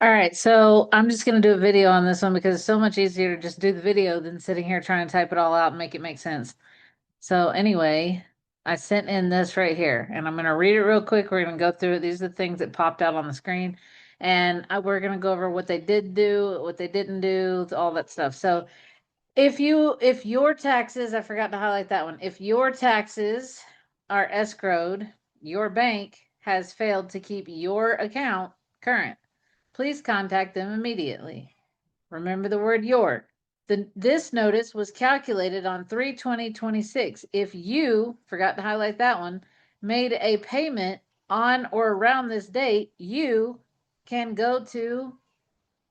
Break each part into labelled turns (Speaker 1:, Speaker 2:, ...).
Speaker 1: All right, so I'm just going to do a video on this one because it's so much easier to just do the video than sitting here trying to type it all out and make it make sense. So anyway, I sent in this right here, and I'm going to read it real quick. We're going to go through it. These are the things that popped out on the screen, and we're going to go over what they did do, what they didn't do, all that stuff. So if your taxes, I forgot to highlight that one. If your taxes are escrowed, your bank has failed to keep your account current. Please contact them immediately. Remember the word your. This notice was calculated on 3/20/26. If you, forgot to highlight that one, made a payment on or around this date, you can go to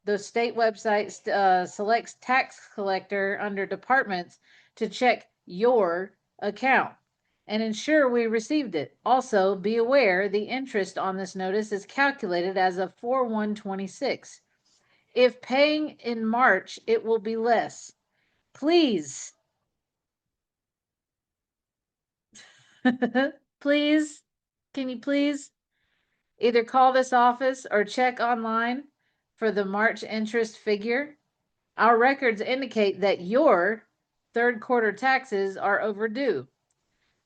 Speaker 1: the state website, selects tax collector under departments to check your account and ensure we received it. Also, be aware the interest on this notice is calculated as of 4/1/26. If paying in March, it will be less. Please, please, can you please either call this office or check online for the March interest figure? Our records indicate that your third quarter taxes are overdue.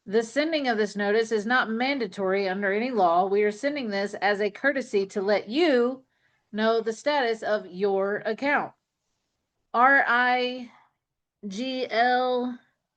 Speaker 1: The sending of this notice is not mandatory under any law. We are sending this as a courtesy to let you know the status of your account. RIGL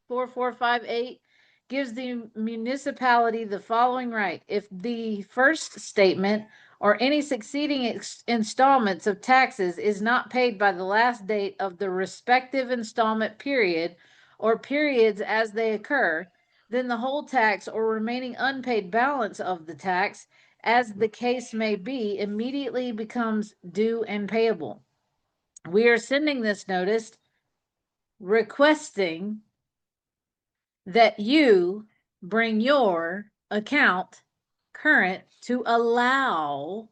Speaker 1: 4458 gives the municipality the following right. If the first statement or any succeeding installments of taxes is not paid by the last date of the respective installment period or periods as they occur, then the whole tax or remaining unpaid balance of the tax, as the case may be, immediately becomes due and payable. We are sending this notice requesting that you bring your account current to allow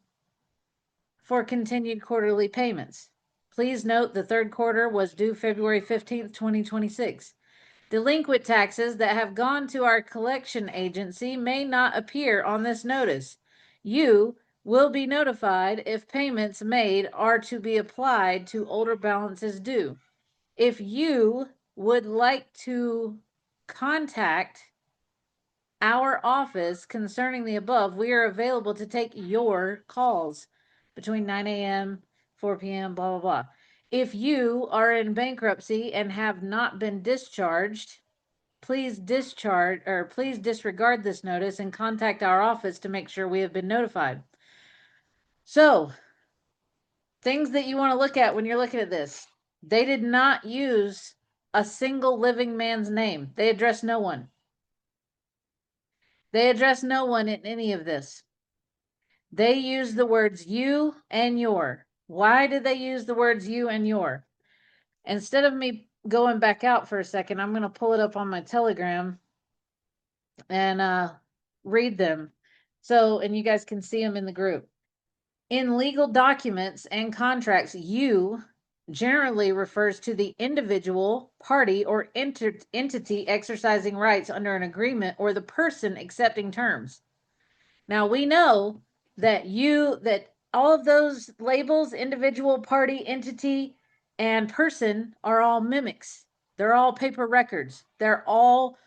Speaker 1: for continued quarterly payments. Please note the third quarter was due February 15th, 2026. Delinquent taxes that have gone to our collection agency may not appear on this notice. You will be notified if payments made are to be applied to older balances due. If you would like to contact our office concerning the above, we are available to take your calls between 9 a.m., 4 p.m., blah, blah, blah. If you are in bankruptcy and have not been discharged, please disregard this notice and contact our office to make sure we have been notified. So, things that you want to look at when you're looking at this. They did not use a single living man's name. They addressed no one. They address no one in any of this. They use the words you and your. Why did they use the words you and your? Instead of me going back out for a second, I'm going to pull it up on my Telegram and read them. So, and you guys can see them in the group. In legal documents and contracts, you generally refers to the individual, party, or entity exercising rights under an agreement or the person accepting terms. Now we know that all of those labels, individual, party, entity, and person, are all mimics. They're all paper records. They're all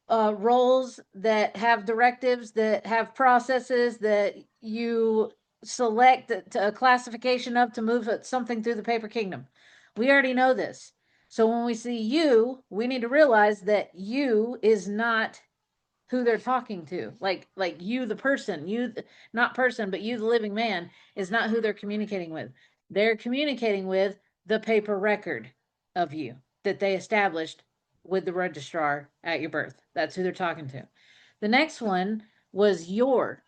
Speaker 1: roles that have directives, that have processes that you select a classification of to move something through the paper kingdom. We already know this. So when we see you, we need to realize that you is not who they're talking to. Like you, the person, not person, but you, the living man, is not who they're communicating with. They're communicating with the paper record of you that they established with the registrar at your birth. That's who they're talking to. The next one was your.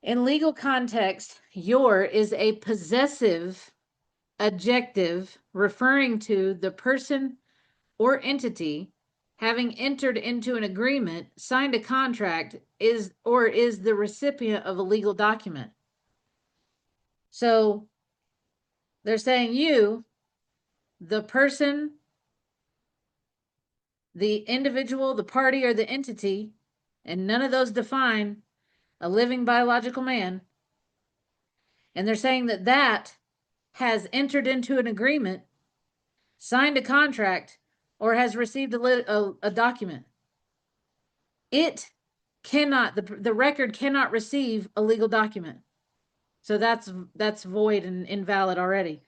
Speaker 1: In legal context, your is a possessive adjective referring to the person or entity having entered into an agreement, signed a contract, is the recipient of a legal document. So they're saying you, the person, the individual, the party, or the entity, and none of those define a living biological man, And they're saying that that has entered into an agreement, signed a contract, or has received a document. It cannot, the record cannot receive a legal document. So that's void and invalid already.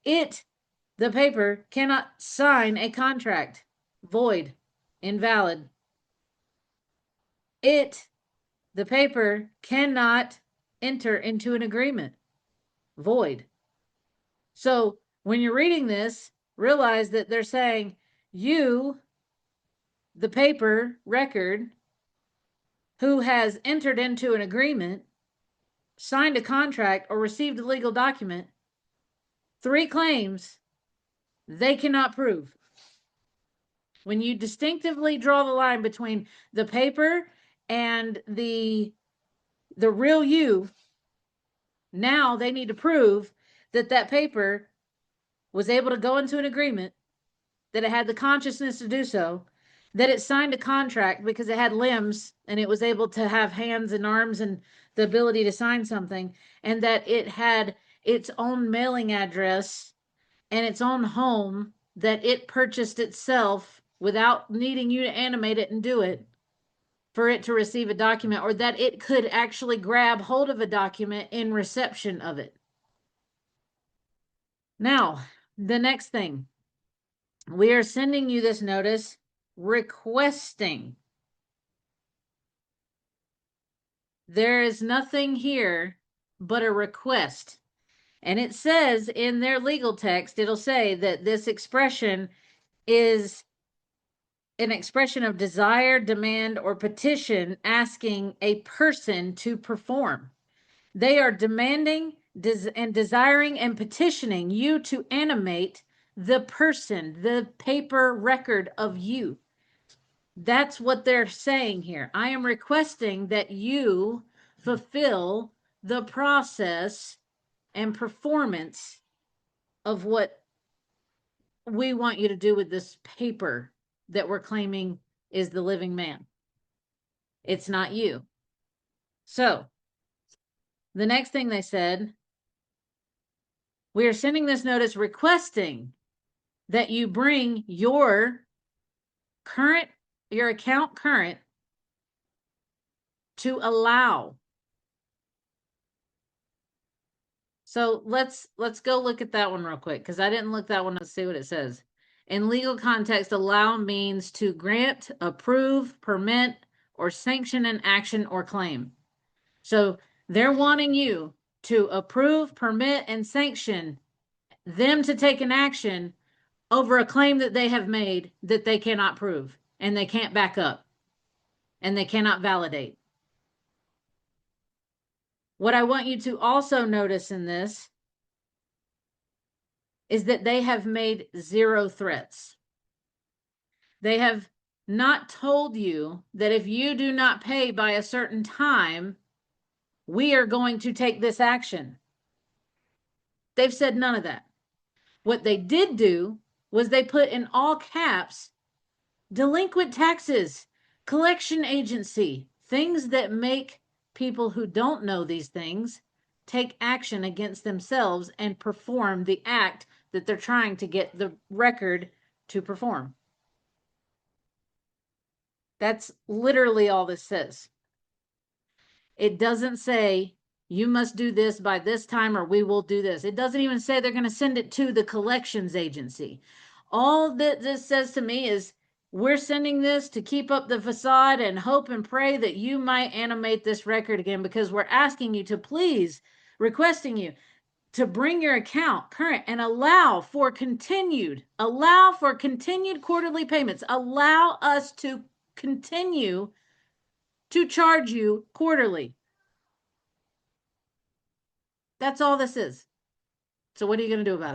Speaker 1: The paper cannot sign a contract. Void, invalid. The paper cannot enter into an agreement. Void. So when you're reading this, realize that they're saying you, the paper record, who has entered into an agreement, signed a contract, or received a legal document, three claims they cannot prove. When you distinctively draw the line between the paper and the real you, now they need to prove that that paper was able to go into an agreement, that it had the consciousness to do so, that it signed a contract because it had limbs and it was able to have hands and arms and the ability to sign something, and that it had its own mailing address and its own home that it purchased itself without needing you to animate it and do it for it to receive a document, or that it could actually grab hold of a document in reception of it. Now, the next thing, we are sending you this notice requesting. There is nothing here but a request. And it says in their legal text, it'll say that this expression is an expression of desire, demand, or petition asking a person to perform. They are demanding and desiring and petitioning you to animate the person, the paper record of you. That's what they're saying here. I am requesting that you fulfill the process and performance of what we want you to do with this paper that we're claiming is the living man. It's not you. So, the next thing they said, we are sending this notice requesting that you bring your account current to allow. So let's go look at that one real quick, because I didn't look that one to see what it says. In legal context, allow means to grant, approve, permit, or sanction an action or claim. So they're wanting you to approve, permit, and sanction them to take an action over a claim that they have made that they cannot prove and they can't back up and they cannot validate. What I want you to also notice in this is that they have made zero threats. They have not told you that if you do not pay by a certain time, we are going to take this action. They've said none of that. What they did do was they put in all caps delinquent taxes, collection agency, things that make people who don't know these things take action against themselves and perform the act that they're trying to get the record to perform. That's literally all this says. It doesn't say you must do this by this time or we will do this. It doesn't even say they're going to send it to the collections agency. All that this says to me is we're sending this to keep up the facade and hope and pray that you might animate this record again, because we're asking you to please, requesting you to bring your account current and allow for continued quarterly payments. Allow us to continue to charge you quarterly. That's all this is. So what are you going to do about it?